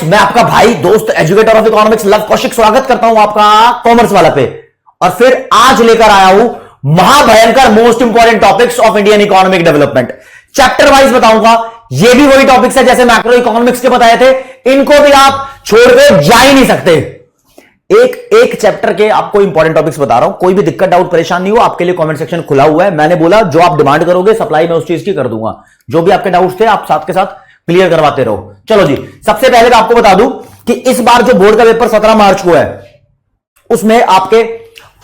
मैं आपका भाई दोस्त educator of economics love Kaushik स्वागत करता हूं आपका कॉमर्स वाला पे। और फिर आज लेकर आया हूं महाभयंकर most important topics of Indian economic development. Chapter wise बताऊंगा, ये भी वही टॉपिक्स है जैसे मैक्रो इकोनॉमिक्स के बताए थे, इनको भी आप छोड़ के जा ही नहीं सकते। एक चैप्टर के आपको इंपॉर्टेंट टॉपिक्स बता रहा हूं, कोई भी दिक्कत डाउट परेशान नहीं हो, आपके लिए कमेंट सेक्शन खुला हुआ है। मैंने बोला जो आप डिमांड करोगे सप्लाई में उस चीज की कर दूंगा, जो भी आपके डाउट्स थे आप साथ के साथ क्लियर करवाते रहो। चलो जी, सबसे पहले मैं आपको बता दूं कि इस बार जो बोर्ड का पेपर 17 मार्च को है उसमें आपके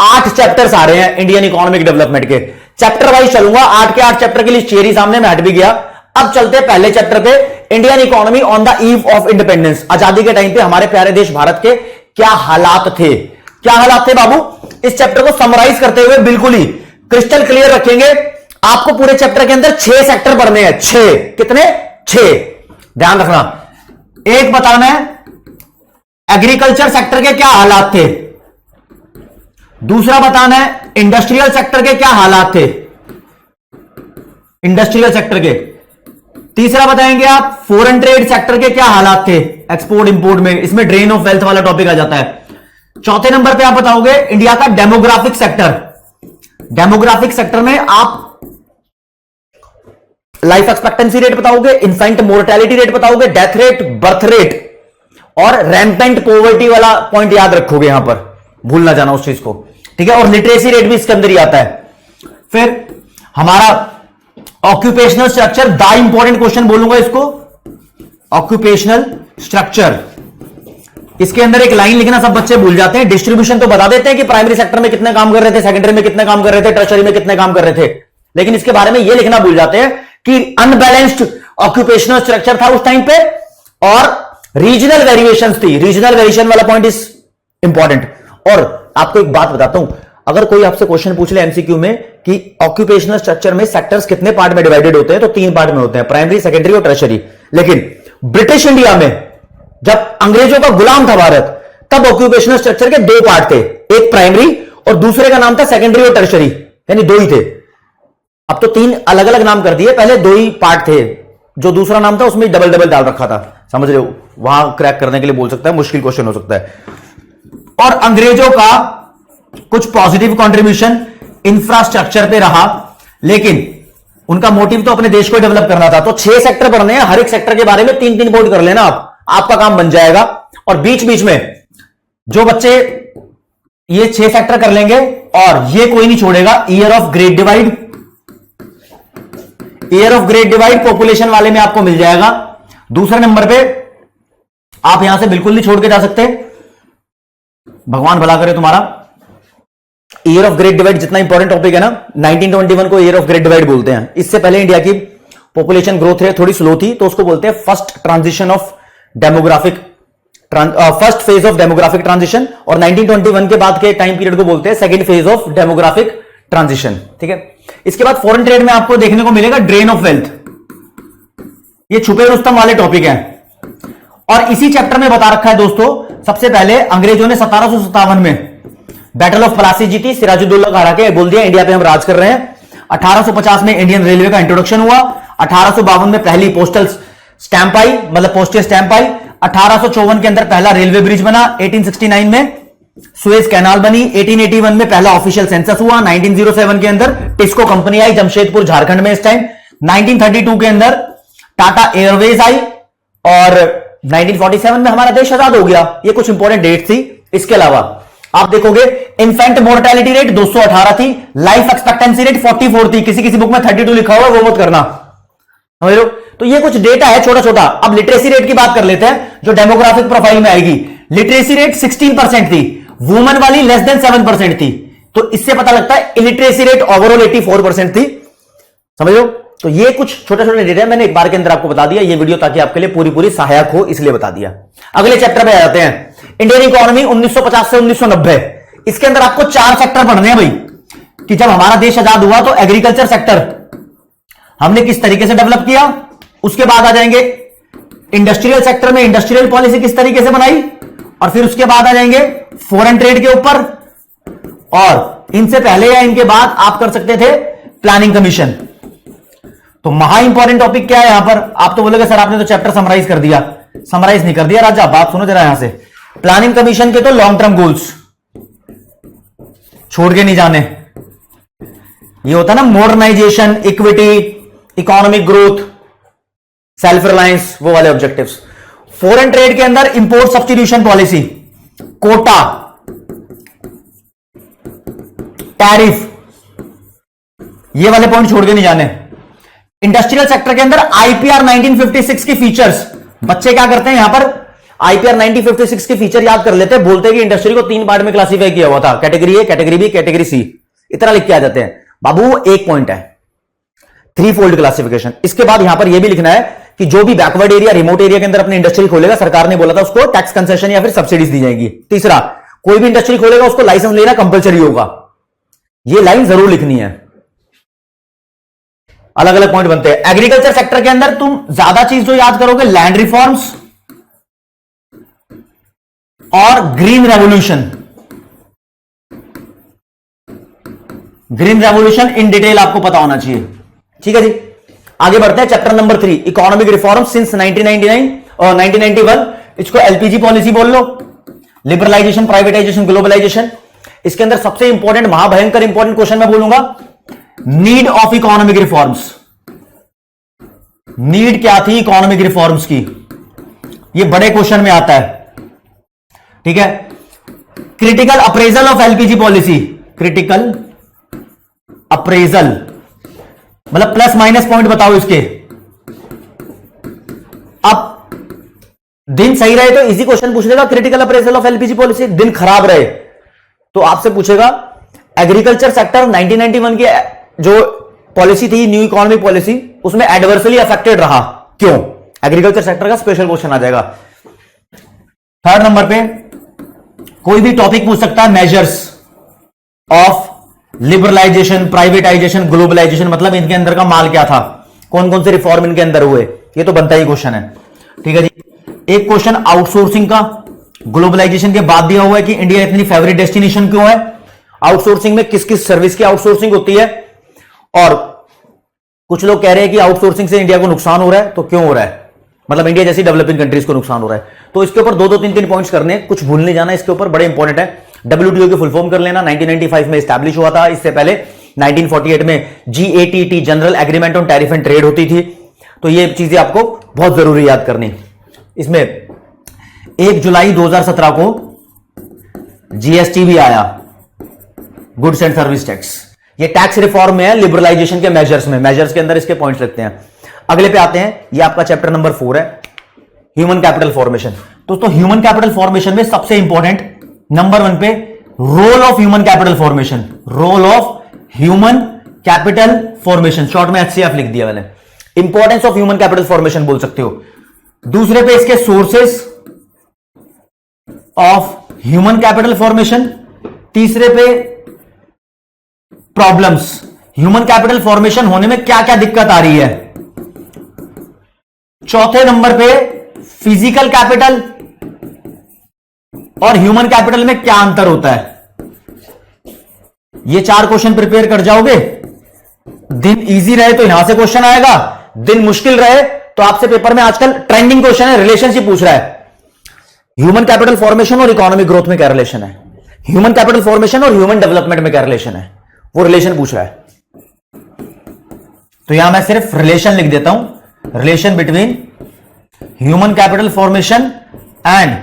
8 चैप्टर्स आ रहे हैं इंडियन इकोनॉमिक डेवलपमेंट के। चैप्टर वाइज चलूंगा, 8 के 8 चैप्टर की लिस्ट चेरी सामने मैं हट भी गया। अब चलते हैं पहले चैप्टर पे, Indian economy on the eve of independence. आजादी के टाइम पे हमारे प्यारे देश भारत के क्या हालात थे, क्या हालात थे बाबू। इस चैप्टर को समराइज करते हुए बिल्कुल ही क्रिस्टल क्लियर रखेंगे। आपको पूरे चैप्टर के अंदर 6 सेक्टर पढ़ने हैं। 6 कितने? 6। ध्यान रखना, एक बताना है एग्रीकल्चर सेक्टर के क्या हालात थे, दूसरा बताना है इंडस्ट्रियल सेक्टर के क्या हालात थे, इंडस्ट्रियल सेक्टर के, तीसरा बताएंगे आप फॉरेन ट्रेड सेक्टर के क्या हालात थे, एक्सपोर्ट इंपोर्ट में, इसमें ड्रेन ऑफ वेल्थ वाला टॉपिक आ जाता है। चौथे नंबर पे आप बताओगे इंडिया का डेमोग्राफिक सेक्टर। डेमोग्राफिक सेक्टर में आप लाइफ एक्सपेक्टेंसी रेट बताओगे, इन्फेंट मोर्टेलिटी रेट बताओगे, डेथ रेट, बर्थ रेट और रैम्पेंट पॉवर्टी वाला पॉइंट याद रखोगे, यहां पर भूल ना जाना उस चीज को, ठीक है। और लिटरेसी रेट भी इसके अंदर ही आता है। फिर हमारा occupational structure, the important question बोलूंगा इसको, ऑक्यूपेशनल स्ट्रक्चर। इसके अंदर एक लाइन लिखना सब बच्चे भूल जाते हैं, डिस्ट्रीब्यूशन तो बता देते हैं कि प्राइमरी सेक्टर में कितने काम कर रहे थे, सेकेंडरी में कितने काम कर रहे थे, टर्शरी में कितने काम कर रहे थे, लेकिन इसके बारे में यह लिखना भूल जाते हैं कि अनबैलेंस्ड ऑक्यूपेशनल स्ट्रक्चर था उस टाइम पे और रीजनल वेरिएशंस थी। रीजनल वेरिएशन वाला पॉइंट इज इंपॉर्टेंट। और आपको एक बात बताता हूं, अगर कोई आपसे क्वेश्चन पूछ ले एमसीक्यू में कि ऑक्यूपेशनल स्ट्रक्चर में सेक्टर्स कितने पार्ट में डिवाइडेड होते हैं, तो 3 पार्ट में होते हैं, प्राइमरी, सेकेंडरी और टर्शरी। लेकिन ब्रिटिश इंडिया में जब अंग्रेजों का गुलाम था भारत, तब ऑक्यूपेशनल स्ट्रक्चर के 2 पार्ट थे, एक प्राइमरी और दूसरे का नाम था सेकेंडरी और टर्शरी, यानी 2 ही थे। अब तो 3 अलग अलग नाम कर दिए, पहले 2 ही पार्ट थे, जो दूसरा नाम था उसमें डबल डबल डाल रखा था, समझ रहे हो। वहां क्रैक करने के लिए बोल सकता है, मुश्किल क्वेश्चन हो सकता है। और अंग्रेजों का कुछ पॉजिटिव कंट्रीब्यूशन इंफ्रास्ट्रक्चर पे रहा, लेकिन उनका मोटिव तो अपने देश को डेवलप करना था। तो 6 सेक्टर पढ़ने हैं, हर एक सेक्टर के बारे में 3-3 पॉइंट कर लेना, आपका काम बन जाएगा। और बीच बीच में जो बच्चे ये 6 सेक्टर कर लेंगे, और ये कोई नहीं छोड़ेगा, year of great divide, year of great divide population वाले में आपको मिल जाएगा। दूसरे नंबर पे आप यहां से बिल्कुल नहीं छोड़ के जा सकते, भगवान भला करे तुम्हारा। ईयर ऑफ ग्रेट डिवाइड जितना इंपॉर्टेंट टॉपिक है ना, 1921 को ईयर ऑफ ग्रेट डिवाइड बोलते हैं। इससे पहले इंडिया की पॉपुलेशन ग्रोथ रेट थोड़ी स्लो थी, तो उसको बोलते हैं first transition of demographic, first phase of demographic transition. और 1921 के बाद के टाइम पीरियड को बोलते हैं second phase of demographic transition, ठीक है। इसके बाद फॉरेन ट्रेड में आपको देखने को मिलेगा ड्रेन ऑफ वेल्थ, ये छुपे रुस्तम वाले टॉपिक हैं। और इसी चैप्टर में बता रखा है दोस्तों, सबसे पहले अंग्रेजों ने 1757 में बैटल ऑफ प्लासी जीती, सिराजुद्दौला का हरा के बोल दिया इंडिया पे हम राज कर रहे हैं। 1850 में इंडियन रेलवे का इंट्रोडक्शन हुआ, 1852 में पहली पोस्टल स्टैंप आई, मतलब पोस्टल स्टैंप आई, 1854 के अंदर पहला रेलवे ब्रिज बना, 1869 में सुएज कैनाल बनी, 1881 में पहला ऑफिशियल सेंसस हुआ, 1907 के अंदर टिस्को कंपनी आई जमशेदपुर झारखंड में इस टाइम, 1932 के अंदर टाटा एयरवेज आई, और 1947 में हमारा देश आजाद हो गया। ये कुछ इंपॉर्टेंट डेट थी। इसके अलावा आप देखोगे इन्फेंट मोर्टेलिटी रेट 218 थी, लाइफ एक्सपेक्टेंसी रेट 44 थी, किसी किसी बुक में 32 लिखा हुआ है, वो मत करना, समझ लो। तो ये कुछ डेटा है छोटा छोटा। अब लिटरेसी रेट की बात कर लेते हैं, जो डेमोग्राफिक प्रोफाइल में आएगी। लिटरेसी रेट 16% थी, वुमेन वाली लेस देन 7% थी, तो इससे पता लगता है इलिटरेसी रेट ओवरऑल 84% थी, समझ लो। तो ये कुछ छोटे छोटे डेटा मैंने एक बार के अंदर आपको बता दिया, ये वीडियो ताकि आपके लिए पूरी पूरी सहायक हो, इसलिए बता दिया। अगले चैप्टर पे आ जाते हैं, इंडियन इकोनॉमी 1950 से 1990। इसके अंदर आपको 4 सेक्टर पढ़ने हैं भाई, कि जब हमारा देश आजाद हुआ तो एग्रीकल्चर सेक्टर हमने किस तरीके से डेवलप किया, उसके बाद आ जाएंगे इंडस्ट्रियल सेक्टर में इंडस्ट्रियल पॉलिसी किस तरीके से बनाई, और फिर उसके बाद आ जाएंगे फॉरेन ट्रेड के ऊपर, और इनसे पहले या इनके बाद आप कर सकते थे प्लानिंग कमीशन। तो महा इंपॉर्टेंट टॉपिक क्या है यहां पर, आप तो बोलोगे सर आपने तो चैप्टर समराइज कर दिया। समराइज नहीं कर दिया राजा, बात सुनो जरा यहां से। प्लानिंग कमीशन के तो लॉन्ग टर्म गोल्स छोड़ के नहीं जाने। ये होता ना modernisation, equity, economic growth, self reliance, वो वाले ऑब्जेक्टिव्स। फॉरेन ट्रेड के अंदर import substitution policy, quota, tariff, ये वाले पॉइंट छोड़ के नहीं जाने। इंडस्ट्रियल सेक्टर के अंदर आईपीआर 1956 की फीचर्स, बच्चे क्या करते हैं यहां पर आईपीआर 1956 के फीचर याद कर लेते हैं, बोलते हैं कि इंडस्ट्री को 3 पार्ट में क्लासिफाई किया हुआ था, category A, category B, category C, इतना लिख के आ जाते हैं। बाबू वो एक पॉइंट है, 3 फोल्ड क्लासिफिकेशन। इसके बाद यहां पर यह भी लिखना है कि जो भी बैकवर्ड एरिया, रिमोट एरिया के अंदर अपनी इंडस्ट्री खोलेगा, सरकार ने बोला था उसको टैक्स कंसेशन या फिर सब्सिडीज दी जाएगी। तीसरा, कोई भी इंडस्ट्री खोलेगा उसको लाइसेंस लेना कंपलसरी होगा। यह लाइन जरूर लिखनी है, अलग अलग पॉइंट बनते हैं। एग्रीकल्चर सेक्टर के अंदर तुम ज्यादा चीज जो याद करोगे, लैंड रिफॉर्म्स और green revolution. Green revolution in detail आपको पता होना चाहिए, ठीक है जी। आगे बढ़ते हैं, chapter number 3, economic reform since 1999 और 1991। इसको एलपीजी पॉलिसी बोल लो, लिबरलाइजेशन, प्राइवेटाइजेशन, ग्लोबलाइजेशन। इसके अंदर सबसे इंपॉर्टेंट, महाभयंकर इंपॉर्टेंट क्वेश्चन मैं बोलूंगा, need of economic reforms. Need क्या थी इकोनॉमिक रिफॉर्म्स की, यह बड़े क्वेश्चन में आता है, ठीक है। Critical appraisal of LPG policy, critical appraisal मतलब प्लस माइनस पॉइंट बताओ इसके। अब दिन सही रहे तो इजी क्वेश्चन पूछ लेगा, critical appraisal of LPG policy. दिन खराब रहे तो आपसे पूछेगा एग्रीकल्चर सेक्टर 1991 की जो पॉलिसी थी, न्यू इकोनॉमिक पॉलिसी, उसमें एडवर्सली अफेक्टेड रहा, क्यों? एग्रीकल्चर सेक्टर का स्पेशल क्वेश्चन आ जाएगा। थर्ड नंबर पे कोई भी टॉपिक पूछ सकता है, measures of liberalisation, privatisation, globalisation, मतलब इनके अंदर का माल क्या था, कौन कौन से रिफॉर्म इनके अंदर हुए, ये तो बनता ही क्वेश्चन है, ठीक है जी। एक क्वेश्चन आउटसोर्सिंग का, ग्लोबलाइजेशन के बाद दिया हुआ है कि इंडिया इतनी फेवरेट डेस्टिनेशन क्यों है, आउटसोर्सिंग में किस किस सर्विस की आउटसोर्सिंग होती है, और कुछ लोग कह रहे हैं कि आउटसोर्सिंग से इंडिया को नुकसान हो रहा है, तो क्यों हो रहा है, मतलब इंडिया जैसी डेवलपिंग कंट्रीज को नुकसान हो रहा है। तो इसके ऊपर 2-2, 3-3 पॉइंट्स करने, कुछ भूल नहीं जाना, इसके ऊपर बड़े इंपॉर्टेंट है। WTO के फुल फॉर्म कर लेना, 1995 में एस्टैब्लिश हुआ था, इससे पहले 1948 में GATT, general agreement on tariff and trade होती थी। तो ये चीजें आपको बहुत जरूरी याद करनी। इसमें 1 जुलाई 2017 को GST भी आया, गुड्स एंड सर्विस टैक्स। ये टैक्स रिफॉर्म में है, लिबरलाइजेशन के मेजर्स में, मेजर्स के अंदर इसके पॉइंट्स लिखते हैं। अगले पे आते हैं, ये आपका चैप्टर नंबर 4 है, ह्यूमन कैपिटल फॉर्मेशन। दोस्तों ह्यूमन कैपिटल फॉर्मेशन में सबसे इंपॉर्टेंट नंबर 1 पे role of human capital formation, role of human capital formation, short में HCF लिख दिया मैंने। Importance of human capital formation बोल सकते हो। दूसरे पे इसके sources of human capital formation. तीसरे पे प्रॉब्लम्स, ह्यूमन कैपिटल फॉर्मेशन होने में क्या क्या दिक्कत आ रही है। चौथे नंबर पे फिजिकल कैपिटल और ह्यूमन कैपिटल में क्या अंतर होता है। ये 4 क्वेश्चन प्रिपेयर कर जाओगे, दिन इजी रहे तो यहां से क्वेश्चन आएगा, दिन मुश्किल रहे तो आपसे पेपर में आजकल ट्रेंडिंग क्वेश्चन है, रिलेशनशिप पूछ रहा है, ह्यूमन कैपिटल फॉर्मेशन और इकोनॉमिक ग्रोथ में क्या रिलेशन है, ह्यूमन कैपिटल फॉर्मेशन और ह्यूमन डेवलपमेंट में क्या रिलेशन है, वो रिलेशन पूछ रहा है। तो यहां मैं सिर्फ रिलेशन लिख देता हूं, relation between human capital formation and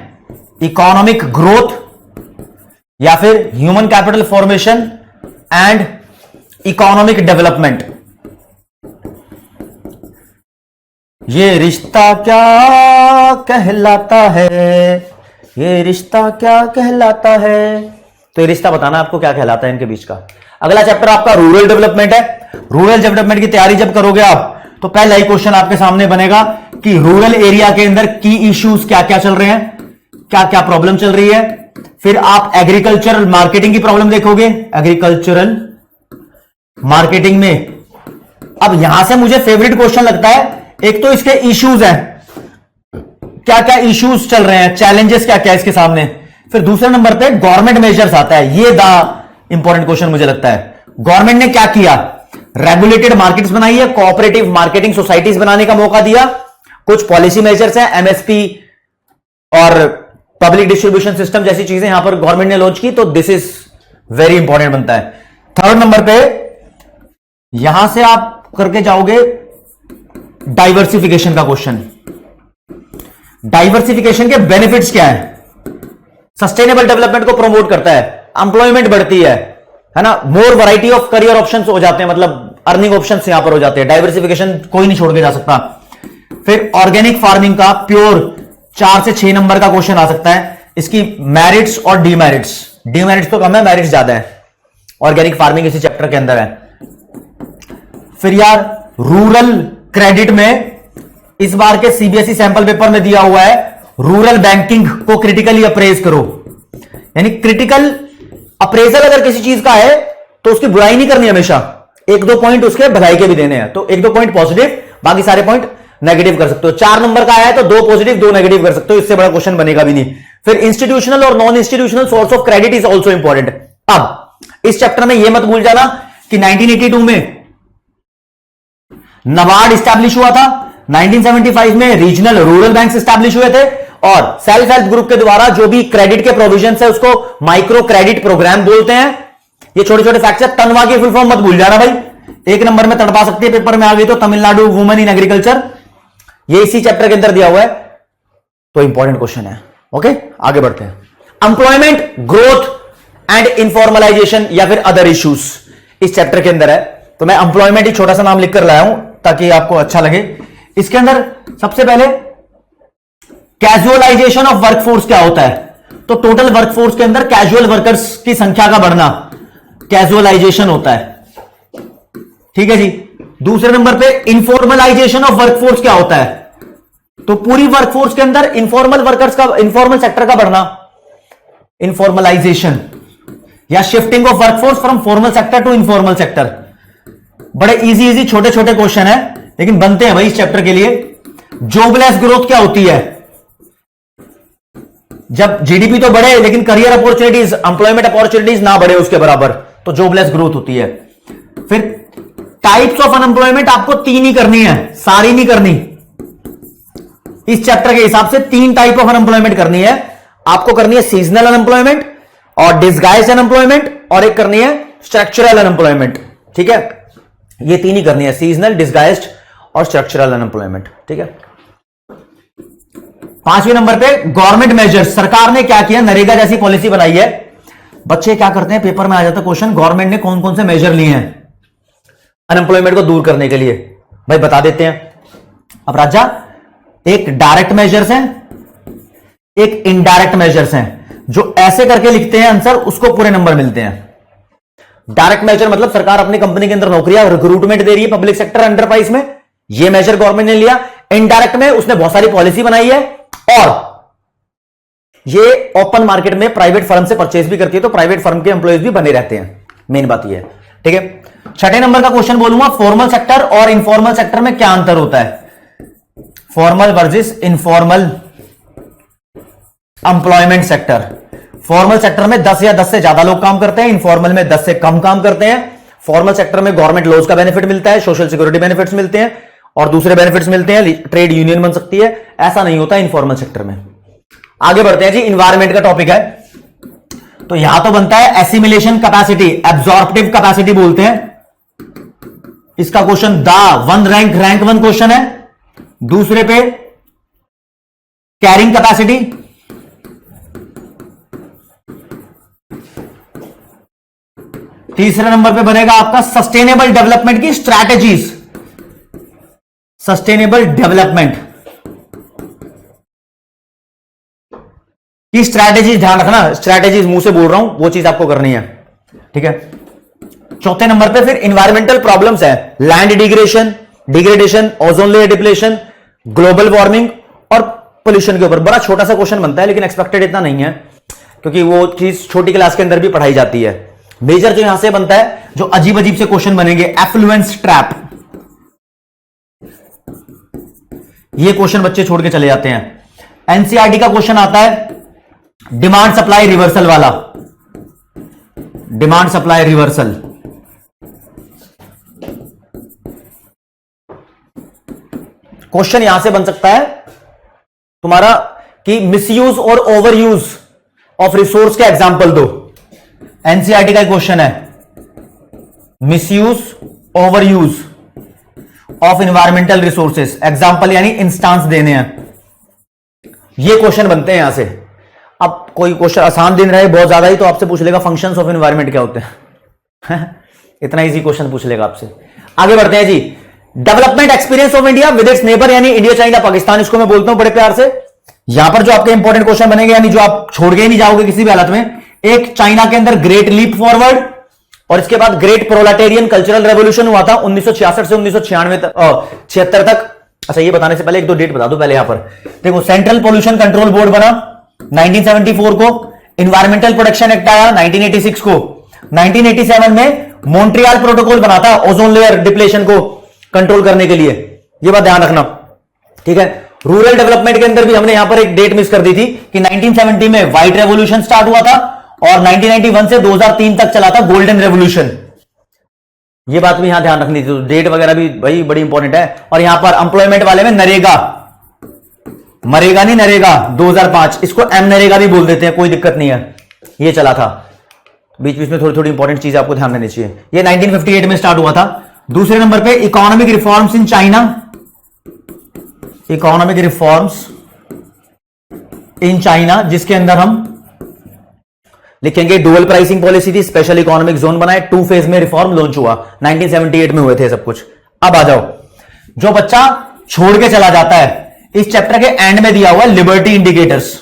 economic growth, या फिर human capital formation and economic development. ये रिश्ता क्या कहलाता है, ये रिश्ता क्या कहलाता है। तो ये रिश्ता बताना आपको क्या कहलाता है इनके बीच का। अगला चैप्टर आपका रूरल डेवलपमेंट है। रूरल डेवलपमेंट की तैयारी जब करोगे आप तो पहला ही क्वेश्चन आपके सामने बनेगा कि रूरल एरिया के अंदर की इश्यूज क्या क्या चल रहे हैं, क्या क्या प्रॉब्लम चल रही है। फिर आप एग्रीकल्चरल मार्केटिंग की प्रॉब्लम देखोगे, एग्रीकल्चरल मार्केटिंग में। अब यहां से मुझे फेवरेट क्वेश्चन लगता है, एक तो इसके इश्यूज हैं, क्या क्या इश्यूज चल रहे हैं, चैलेंजेस क्या क्या है इसके सामने। फिर दूसरे नंबर पे गवर्नमेंट मेजर्स आता है, ये इंपॉर्टेंट क्वेश्चन मुझे लगता है। गवर्नमेंट ने क्या किया, रेगुलेटेड मार्केट्स बनाई है, कोऑपरेटिव मार्केटिंग सोसाइटीज बनाने का मौका दिया, कुछ पॉलिसी मेजर्स हैं, एमएसपी और पब्लिक डिस्ट्रीब्यूशन सिस्टम जैसी चीजें यहां पर गवर्नमेंट ने लॉन्च की, तो दिस इज वेरी इंपॉर्टेंट बनता है। थर्ड नंबर पे यहां से आप करके जाओगे डाइवर्सिफिकेशन का क्वेश्चन। डाइवर्सिफिकेशन के बेनिफिट्स क्या है? सस्टेनेबल डेवलपमेंट को प्रमोट करता है, एम्प्लॉयमेंट बढ़ती है ना, मोर वैरायटी ऑफ करियर ऑप्शंस हो जाते हैं, मतलब अर्निंग ऑप्शंस यहां पर हो जाते हैं। डाइवर्सिफिकेशन कोई नहीं छोड़ के जा सकता। फिर ऑर्गेनिक फार्मिंग का प्योर 4 से 6 नंबर का क्वेश्चन आ सकता है। इसकी मेरिट्स और डीमेरिट्स, डीमेरिट्स तो कम है, मेरिट्स ज्यादा है। ऑर्गेनिक फार्मिंग इसी चैप्टर के अंदर है। फिर यार रूरल क्रेडिट में इस बार के सीबीएसई सैंपल पेपर में दिया हुआ है, रूरल बैंकिंग को क्रिटिकली अप्रेज करो। यानी क्रिटिकल अप्रेजल अगर किसी चीज का है तो उसकी बुराई नहीं करनी, हमेशा 1-2 पॉइंट उसके भलाई के भी देने हैं। तो 1-2 पॉइंट पॉजिटिव, बाकी सारे पॉइंट नेगेटिव कर सकते हो। 4 नंबर का आया है तो 2 पॉजिटिव 2 नेगेटिव कर सकते हो, इससे बड़ा क्वेश्चन बनेगा भी नहीं। फिर इंस्टीट्यूशनल और non institutional source of credit is also important. अब इस चैप्टर में यह मत भूल जाना कि 1982 में नाबार्ड स्टैब्लिश हुआ था, 1975 में रीजनल रूरल बैंक स्टैब्लिश हुए थे, और सेल्फ हेल्प ग्रुप के द्वारा जो भी क्रेडिट के प्रोविजन है उसको माइक्रो क्रेडिट प्रोग्राम बोलते हैं। ये छोटे छोटे फैक्ट्स है। तनवा की फुल फॉर्म मत भूल जाना भाई, 1 नंबर में तड़पा सकती है पेपर में आ गई तो। तमिलनाडु वुमेन इन एग्रीकल्चर, ये इसी चैप्टर के अंदर दिया हुआ है, तो इंपॉर्टेंट क्वेश्चन है। ओके, आगे बढ़ते हैं। एम्प्लॉयमेंट ग्रोथ एंड इनफॉर्मलाइजेशन या फिर अदर इश्यूज इस चैप्टर के अंदर है, तो मैं एम्प्लॉयमेंट ही छोटा सा नाम लिखकर लाया हूं ताकि आपको अच्छा लगे। इसके अंदर सबसे पहले कैजुअलाइजेशन ऑफ वर्कफोर्स क्या होता है, तो टोटल वर्कफोर्स के अंदर कैजुअल वर्कर्स की संख्या का बढ़ना कैजुअलाइजेशन होता है। ठीक है जी। दूसरे नंबर पे इनफॉर्मलाइजेशन ऑफ वर्कफोर्स क्या होता है, तो पूरी वर्कफोर्स के अंदर इनफॉर्मल वर्कर्स का, इनफॉर्मल सेक्टर का बढ़ना, इनफॉर्मलाइजेशन या shifting of workforce from formal sector to informal sector. बड़े इजी छोटे छोटे क्वेश्चन है लेकिन बनते हैं भाई इस चैप्टर के लिए। जॉबलेस ग्रोथ क्या होती है, जब जीडीपी तो बढ़े लेकिन करियर अपॉर्चुनिटीज, एम्प्लॉयमेंट अपॉर्चुनिटीज ना बढ़े उसके बराबर, तो जॉबलेस ग्रोथ होती है। फिर टाइप्स ऑफ अनएम्प्लॉयमेंट आपको 3 ही करनी है, सारी नहीं करनी। इस चैप्टर के हिसाब से 3 टाइप ऑफ अनएम्प्लॉयमेंट करनी है आपको। करनी है सीजनल अनएम्प्लॉयमेंट और डिस्गाइज्ड अनएम्प्लॉयमेंट, और एक करनी है स्ट्रक्चरल अनएम्प्लॉयमेंट। ठीक है, ये 3 ही करनी है, सीजनल, डिस्गाइज्ड और स्ट्रक्चरल अनएम्प्लॉयमेंट। ठीक है। 5वें नंबर पे गवर्नमेंट मेजर्स, सरकार ने क्या किया, नरेगा जैसी पॉलिसी बनाई है। बच्चे क्या करते हैं, पेपर में आ जाता है क्वेश्चन, गवर्नमेंट ने कौन कौन से मेजर लिए हैं अनएम्प्लॉयमेंट को दूर करने के लिए, भाई बता देते हैं। अब राजा, एक डायरेक्ट मेजर्स हैं, एक इनडायरेक्ट मेजर्स हैं। जो ऐसे करके लिखते हैं आंसर, उसको पूरे नंबर मिलते हैं। डायरेक्ट मेजर मतलब सरकार अपनी कंपनी के अंदर नौकरियां रिक्रूटमेंट दे रही है पब्लिक सेक्टर एंटरप्राइज में, ये मेजर गवर्नमेंट ने लिया। इनडायरेक्ट में उसने बहुत सारी पॉलिसी बनाई है और ये ओपन मार्केट में प्राइवेट फर्म से परचेज भी करती है, तो प्राइवेट फर्म के एम्प्लॉयज भी बने रहते हैं। मेन बात ये है। ठीक है। 6ठे नंबर का क्वेश्चन बोलूंगा, फॉर्मल सेक्टर और इनफॉर्मल सेक्टर में क्या अंतर होता है, formal versus informal employment sector. Formal sector में 10 या 10 से ज्यादा लोग काम करते हैं, इनफॉर्मल में 10 से कम काम करते हैं। फॉर्मल सेक्टर में गवर्नमेंट लॉज का बेनिफिट मिलता है, सोशल सिक्योरिटी बेनिफिट्स मिलते हैं और दूसरे बेनिफिट्स मिलते हैं, ट्रेड यूनियन बन सकती है। ऐसा नहीं होता इनफॉर्मल सेक्टर में। आगे बढ़ते हैं जी, इन्वायरमेंट का टॉपिक है। तो यहां तो बनता है एसिमिलेशन कैपेसिटी, एब्जॉर्प्टिव कैपेसिटी बोलते हैं इसका क्वेश्चन। रैंक 1 क्वेश्चन है। दूसरे पे कैरिंग कैपेसिटी, तीसरे नंबर पे बनेगा आपका सस्टेनेबल डेवलपमेंट की स्ट्रैटेजीज, सस्टेनेबल डेवलपमेंट की स्ट्रैटेजीज। ध्यान रखना, स्ट्रैटेजीज मुंह से बोल रहा हूं, वो चीज आपको करनी है। ठीक है। चौथे नंबर पे फिर इन्वायरमेंटल प्रॉब्लम्स है, land degradation, ozone layer depletion, global warming और पोल्यूशन के ऊपर। बड़ा छोटा सा क्वेश्चन बनता है लेकिन एक्सपेक्टेड इतना नहीं है क्योंकि वो चीज छोटी क्लास के अंदर भी पढ़ाई जाती है। मेजर जो यहां से बनता है, जो अजीब अजीब से क्वेश्चन बनेंगे, एफ्लुएंस ट्रैप, ये क्वेश्चन बच्चे छोड़ के चले जाते हैं। एनसीईआरटी का क्वेश्चन आता है डिमांड सप्लाई रिवर्सल वाला, डिमांड सप्लाई रिवर्सल। क्वेश्चन यहां से बन सकता है तुम्हारा कि मिसयूज और ओवर यूज ऑफ रिसोर्स के एग्जाम्पल दो। एनसीईआरटी का क्वेश्चन है, misuse over use of environmental resources, example यानी इंस्टांस देने हैं। ये क्वेश्चन बनते हैं यहां से। अब कोई क्वेश्चन आसान दिन रहे बहुत ज्यादा ही तो आपसे पूछ लेगा फंक्शंस ऑफ एनवायरनमेंट क्या होते हैं इतना इजी क्वेश्चन पूछ लेगा आपसे। आगे बढ़ते हैं जी। Development experience of India with its neighbour, यानी इंडिया चाइना पाकिस्तान, इसको मैं बोलता हूं बड़े प्यार से। यहां पर जो आपके इंपॉर्टेंट क्वेश्चन बनेंगे, यानी जो आप छोड़ के ही नहीं जाओगे किसी भी हालत में, एक चाइना के अंदर ग्रेट लीप फॉरवर्ड, और इसके बाद ग्रेट प्रोलेटेरियन कल्चरल रेवोल्यूशन हुआ था 1966 से 1976 तक। अच्छा, ये बताने से पहले एक दो डेट बता दो पहले। यहां पर देखो, सेंट्रल पोल्यूशन कंट्रोल बोर्ड बना 1974 को, इन्वायरमेंटल प्रोटेक्शन एक्ट आया 1986 को, 1987 में मॉन्ट्रियल प्रोटोकॉल बना था ओजोन लेयर डिप्लेशन को कंट्रोल करने के लिए। ये बात ध्यान रखना, ठीक है। रूरल डेवलपमेंट के अंदर भी हमने यहां पर एक डेट मिस कर दी थी कि 1970 में व्हाइट रेवोल्यूशन स्टार्ट हुआ था और 1991 से 2003 तक चला था गोल्डन रेवोल्यूशन। ये बात भी यहां ध्यान रखनी थी, तो डेट वगैरह भी भाई बड़ी इंपॉर्टेंट है। और यहां पर एम्प्लॉयमेंट वाले में नरेगा, मरेगा नहीं नरेगा 2005, इसको एम नरेगा भी बोल देते हैं, कोई दिक्कत नहीं है। ये चला था, बीच बीच में थोड़ी थोड़ी इंपॉर्टेंट चीजें आपको ध्यान देनी चाहिए। ये 1958 में स्टार्ट हुआ था। दूसरे नंबर पे economic reforms in China, economic reforms in China, जिसके अंदर हम लिखेंगे डुअल प्राइसिंग पॉलिसी थी, स्पेशल इकोनॉमिक जोन बनाए, 2 फेज में रिफॉर्म लॉन्च हुआ, 1978 में हुए थे सब कुछ। अब आ जाओ, जो बच्चा छोड़ के चला जाता है, इस चैप्टर के एंड में दिया हुआ है लिबर्टी इंडिकेटर्स,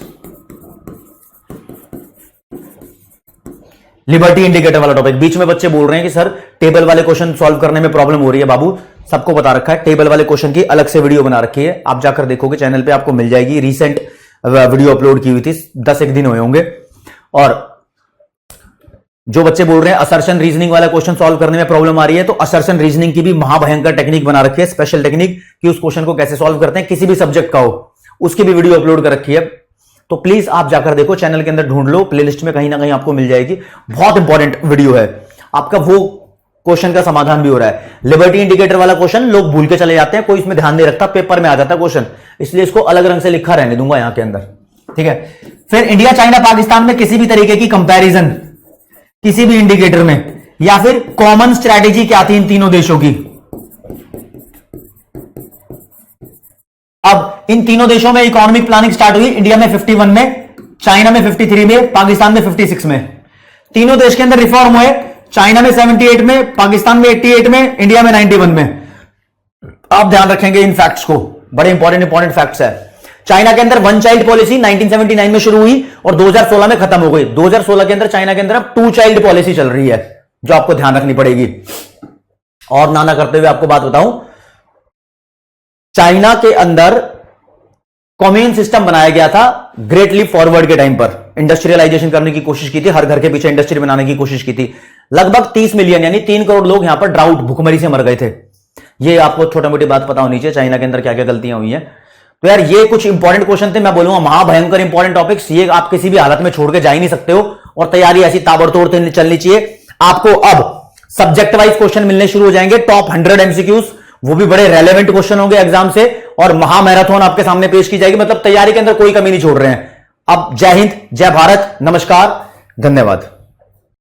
लिबर्टी इंडिकेटर वाला टॉपिक। बीच में बच्चे बोल रहे हैं कि सर टेबल वाले क्वेश्चन सॉल्व करने में प्रॉब्लम हो रही है। बाबू, सबको बता रखा है, टेबल वाले क्वेश्चन की अलग से वीडियो बना रखी है, आप जाकर देखोगे चैनल पे आपको मिल जाएगी। रीसेंट वीडियो अपलोड की हुई थी, 10 एक दिन हुए होंगे। और जो बच्चे बोल रहे हैं असर्शन रीजनिंग वाला क्वेश्चन सॉल्व करने में प्रॉब्लम आ रही है, तो असर्शन रीजनिंग की भी महाभयंकर टेक्निक बना रखी है, स्पेशल टेक्निक, कि उस क्वेश्चन को कैसे सॉल्व करते हैं, किसी भी सब्जेक्ट का हो, उसकी भी वीडियो अपलोड कर रखी है। तो प्लीज आप जाकर देखो, चैनल के अंदर ढूंढ लो, प्लेलिस्ट में कहीं ना कहीं आपको मिल जाएगी। बहुत इंपॉर्टेंट वीडियो है, आपका वो क्वेश्चन का समाधान भी हो रहा है। लिबर्टी इंडिकेटर वाला क्वेश्चन लोग भूल के चले जाते हैं, कोई इसमें ध्यान नहीं रखता, पेपर में आ जाता है क्वेश्चन, इसलिए इसको अलग रंग से लिखा रहने दूंगा यहां के अंदर, ठीक है। फिर इंडिया चाइना पाकिस्तान में किसी भी तरीके की कंपैरिजन, किसी भी इंडिकेटर में, या फिर कॉमन स्ट्रैटेजी क्या थी इन तीनों देशों की। अब इन तीनों देशों में इकोनॉमिक प्लानिंग स्टार्ट हुई, इंडिया में 51 में, चाइना में 53 में, पाकिस्तान में 56 में। तीनों देश के अंदर रिफॉर्म हुए, चाइना में 78 में, पाकिस्तान में 88 में, इंडिया में 91 में। आप ध्यान रखेंगे इन फैक्ट्स को, बड़े इंपॉर्टेंट फैक्ट्स है। चाइना के अंदर 1 चाइल्ड पॉलिसी 1979 में शुरू हुई और 2016 में खत्म हो गई। 2016 के अंदर चाइना के अंदर अब 2 चाइल्ड पॉलिसी चल रही है, जो आपको ध्यान रखनी पड़ेगी। और नाना करते हुए आपको बात बताऊं, चाइना के अंदर कम्यून सिस्टम बनाया गया था ग्रेट लीप फॉरवर्ड के टाइम पर, इंडस्ट्रियलाइजेशन करने की कोशिश की थी, हर घर के पीछे इंडस्ट्री बनाने की कोशिश की थी। लगभग 30 मिलियन यानी 3 करोड़ लोग यहां पर ड्राउट, भुखमरी से मर गए थे। ये आपको छोटा मोटी बात पता होनी चाहिए, चाइना के अंदर क्या क्या गलतियां हुई हैं। तो यार ये कुछ इंपॉर्टेंट क्वेश्चन थे, मैं बोलूंगा महाभयंकर इंपॉर्टेंट टॉपिक्स, ये आप किसी भी हालत में छोड़ के जा ही नहीं सकते हो। और तैयारी ऐसी ताबड़तोड़ चलनी चाहिए। आपको अब सब्जेक्ट वाइज क्वेश्चन मिलने शुरू हो जाएंगे, टॉप 100 एमसीक्यूज, वो भी बड़े रेलेवेंट क्वेश्चन होंगे एग्जाम से, और महामैराथन आपके सामने पेश की जाएगी। मतलब तैयारी के अंदर कोई कमी नहीं छोड़ रहे हैं। अब जय हिंद, जय भारत, नमस्कार, धन्यवाद।